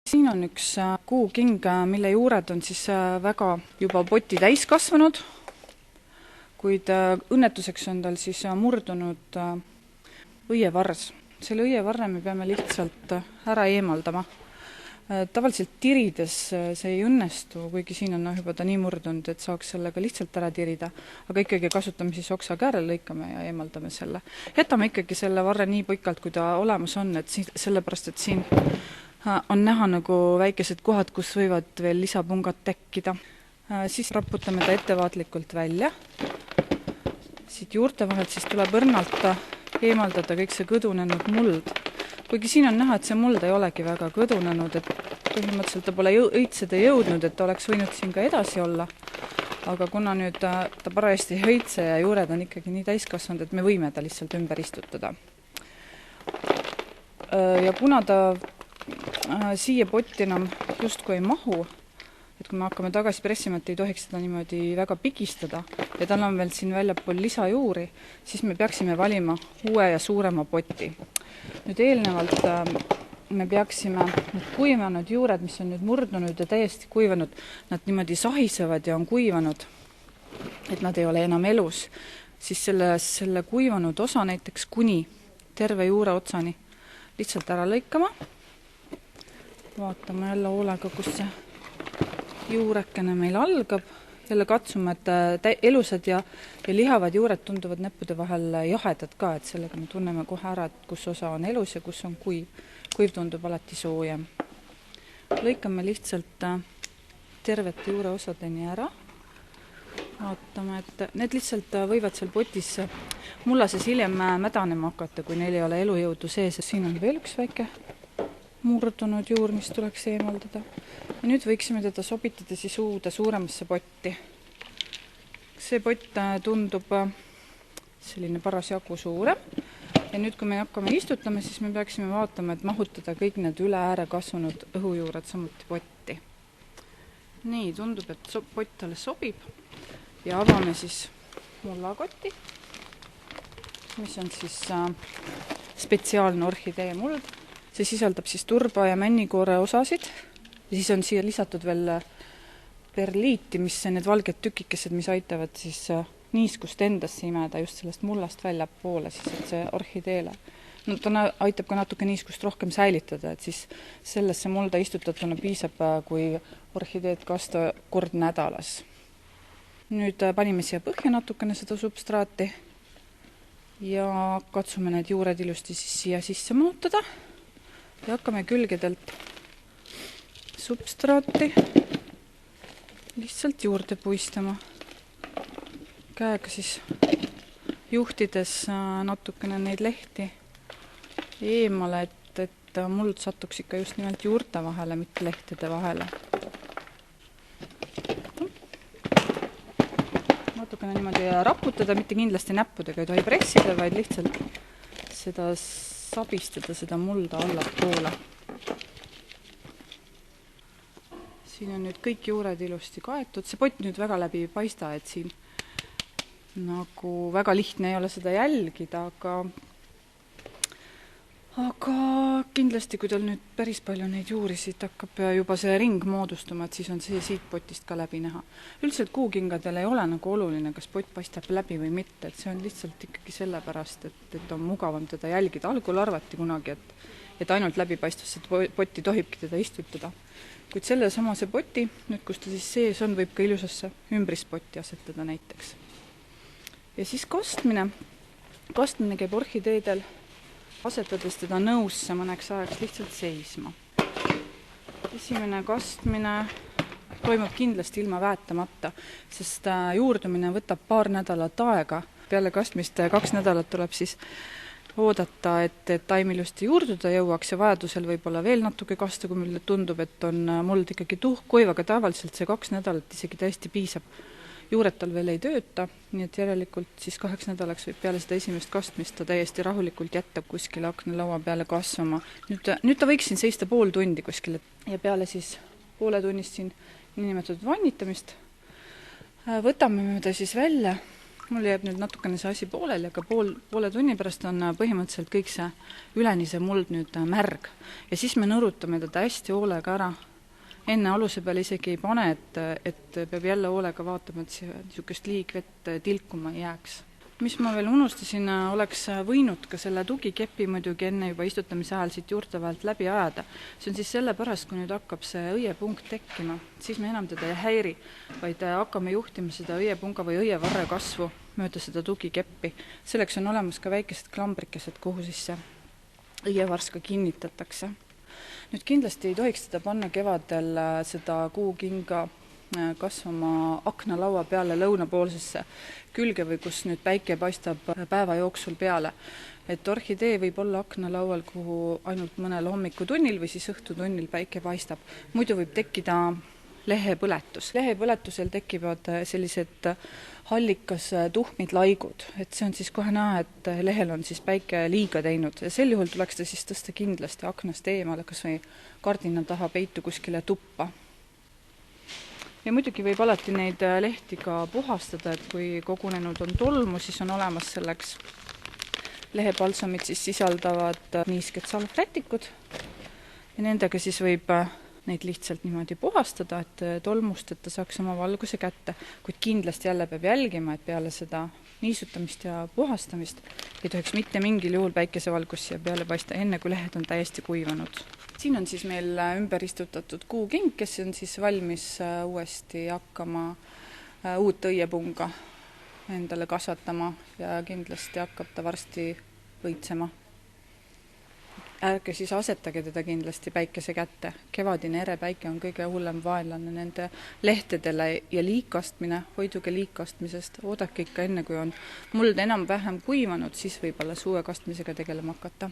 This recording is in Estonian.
Siin on üks kuuking, mille juured on siis väga juba poti täis kasvanud, kuid õnnetuseks on tal siis murdunud õievars. Selle õievarre me peame lihtsalt ära eemaldama. Tavaliselt tirides see ei õnnestu, kuigi siin on juba ta nii murdunud, et saaks sellega lihtsalt ära tirida, aga ikkagi kasutame siis oksa käärel, lõikame ja eemaldame selle. Jätame ikkagi selle varre nii pikalt, kui ta olemas on, et sellepärast, et siin on näha nagu väikesed kohad, kus võivad veel lisapungad tekkida. Siis raputame ta ettevaatlikult välja. Siit juurte vahelt siis tuleb õrnalt eemaldada kõik see kõdunenud muld. Kuigi siin on näha, et see muld ei olegi väga kõdunenud, et põhimõtteliselt ta pole õitseda jõudnud, et ta oleks võinud siin ka edasi olla. Aga kuna nüüd ta parajasti ei õitse ja juured on ikkagi nii täiskasvanud, et me võime ta lihtsalt ümber istutada. Ja kuna ta siia potti enam justkui ei mahu, et kui me hakkame tagasi pressima, et ei tohiks seda niimoodi väga pigistada ja tal on veel siin väljapool lisajuuri, siis me peaksime valima uue ja suurema poti. Nüüd eelnevalt me peaksime need kuivanud juured, mis on nüüd murdunud ja täiesti kuivanud, nad niimoodi sahisevad ja on kuivanud, et nad ei ole enam elus, siis selle kuivanud osa näiteks kuni terve juure otsani lihtsalt ära lõikama. Vaatame jälle hoolega, kus see juurekene meil algab. Jälle katsume, et elusad ja lihavad juured tunduvad näppude vahel jahedad ka, et sellega me tunneme kohe ära, et kus osa on elus ja kus on kuiv. Kuiv tundub alati soojem. Lõikame lihtsalt tervete juure osadeni ära. Vaatame, et need lihtsalt võivad seal potis mullases hiljem mädanema hakata, kui neil ei ole elujõudu sees. Siin on veel üks väike murdunud juur, mis tuleks eemaldada. Ja nüüd võiksime teda sobitada siis uude suuremasse potti. See pott tundub selline parasjagu suurem. Ja nüüd, kui me hakkame istutama, siis me peaksime vaatama, et mahutada kõik need üle ääre kasvanud õhujuured samuti potti. Nii, tundub, et pott talle sobib. Ja avame siis mullakoti, mis on siis spetsiaalne orhidee muld. See sisaldab siis turba ja männikoore osasid ja siis on siia lisatud veel perliiti, mis on need valged tükikesed, mis aitavad siis niiskust endasse imeda just sellest mullast välja poole, siis et see orhideele. No, ta aitab ka natuke niiskust rohkem säilitada, et siis sellesse mulda istutatuna piisab, kui orhideed kasta kord nädalas. Nüüd panime siia põhja natukene seda substraati ja katsume need juured ilusti siis siia sisse mahutada. Ja hakkame külgedelt substraati lihtsalt juurde puistama. Käega siis juhtides natukene neid lehti eemale, et muld satuks ikka just nimelt juurte vahele, mitte lehtede vahele. Natukene niimoodi raputada, mitte kindlasti näppudega ei tohi pressida, vaid lihtsalt seda sabistada seda mulda allapoole. Siin on nüüd kõik juured ilusti kaetud. See pott nüüd väga läbi ei paista, et siin nagu väga lihtne ei ole seda jälgida, aga kindlasti, kui tal nüüd päris palju neid juuri siit hakkab juba see ring moodustuma, et siis on see siit potist ka läbi näha. Üldiselt kuukingadel ei ole nagu oluline, kas pott paistab läbi või mitte, et see on lihtsalt ikkagi sellepärast, et on mugavam teda jälgida. Algul arvati kunagi, et ainult läbipaistusse potti tohibki teda istutada. Kuid selle samase poti, nüüd kus ta siis sees on, võib ka ilusasse ümbrispotti asetada näiteks. Ja siis kastmine. Kastmine käib orhideedel asetades teda nõusse mõneks ajaks lihtsalt seisma. Esimene kastmine toimub kindlasti ilma väetamata, sest juurdumine võtab paar nädalat aega. Peale kastmist 2 nädalat tuleb siis oodata, et taim ilusti juurduda jõuaks ja vajadusel võib-olla veel natuke kasta, kui meile tundub, et on muld ikkagi tuhkuiv, aga tavaliselt see 2 nädalat isegi täiesti piisab. Juured tal veel ei tööta, nii et järelikult siis 2 nädalaks võib peale seda esimest kastmist ta täiesti rahulikult jätta kuskil aknalaua peale kasvama. Nüüd ta võiks siin seista pool tundi kuskil ja peale siis poole tunnist siin niinimetatud vannitamist võtame me ta siis välja Mul jääb nüüd natukene see asi pooleli, aga poole tunni pärast on põhimõtteliselt kõik see üleni see muld nüüd märg. Ja siis me nõrutame teda hästi hoolega ära. Enne aluse peale isegi ei pane, et peab jälle hoolega vaatama, et niisugust liigvett tilkuma ei jääks. Mis ma veel unustasin, oleks võinud ka selle tugikepi muidugi enne juba istutamise ajal siit juurde vahelt läbi ajada. See on siis selle pärast, kui nüüd hakkab see õiepunkt tekkima, siis me enam teda ei häiri, vaid hakkame juhtima seda õiepunga või õievarre kasvu mööda seda tugikeppi. Selleks on olemas ka väikesed klambrikesed, kuhu siis see õievars ka kinnitatakse. Nüüd kindlasti ei tohiks seda panna kevadel seda kuukinga kasvama aknalaua peale lõunapoolsesse külge või kus nüüd päike paistab päeva jooksul peale. Et orhidee võib olla aknalaual, kuhu ainult mõnel hommikutunnil või siis õhtutunnil päike paistab. Muidu võib tekkida lehepõletus. Lehepõletusel tekivad sellised hallikas tuhmid laigud, et see on siis kohe näha, et lehel on siis päike liiga teinud ja sel juhul tuleks ta siis tõsta kindlasti aknast eemale, kas või kardina taha peitu kuskile tuppa. Ja muidugi võib alati neid lehti ka puhastada, et kui kogunenud on tolmu, siis on olemas selleks lehepalsamid siis sisaldavad niisked salvrätikud ja nendega siis võib neid lihtsalt niimoodi puhastada, et tolmust, et ta saaks oma valguse kätte, kuid kindlasti jälle peab jälgima, et peale seda niisutamist ja puhastamist ei tohiks mitte mingil juhul päikesevalgus siia peale paista, enne kui lehed on täiesti kuivanud. Siin on siis meil ümber istutatud kuuking, kes on siis valmis uuesti hakkama uut õiepunga endale kasvatama ja kindlasti hakkab ta varsti võitsema. Ärge siis asetage teda kindlasti päikese kätte. Kevadine erepäike on kõige hullem vaenlane nende lehtedele ja liikastmine, hoiduge liikastmisest. Oodake ikka enne, kui on muld enam vähem kuivanud, siis võib alla suve kastmisega tegelema hakata.